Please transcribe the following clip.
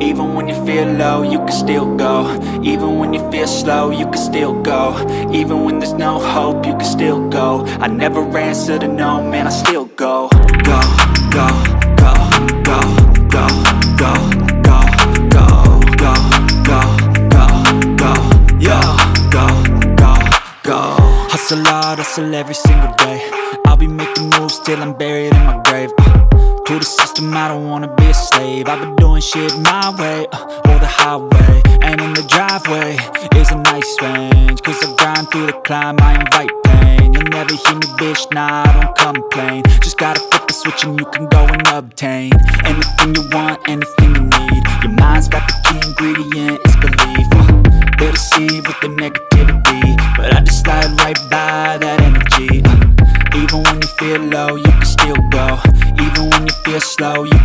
Even when you feel low, you can still go. Even when you feel slow, you can still go. Even when there's no hope, you can still go. I never answer to no, man, I still go. Go, go, go, go, go, go, go, go, go, go, go, go, yo, go, go, go. Hustle hard, hustle every single day. I'll be making moves till I'm buried in my grave. To the system, I don't wanna be a slave. I've been doing shit my way, or the highway. And in the driveway is a nice range, cause I grind through the climb, I invite pain. You'll never hear me, bitch, nah, I don't complain. Just gotta flip the switch and you can go and obtain anything you want, anything you need. Your mind's got the key ingredient, it's belief. They deceive with the negativity, but I just slide right by that energy. Even when you feel low, you can still go. Even when you feel slow, you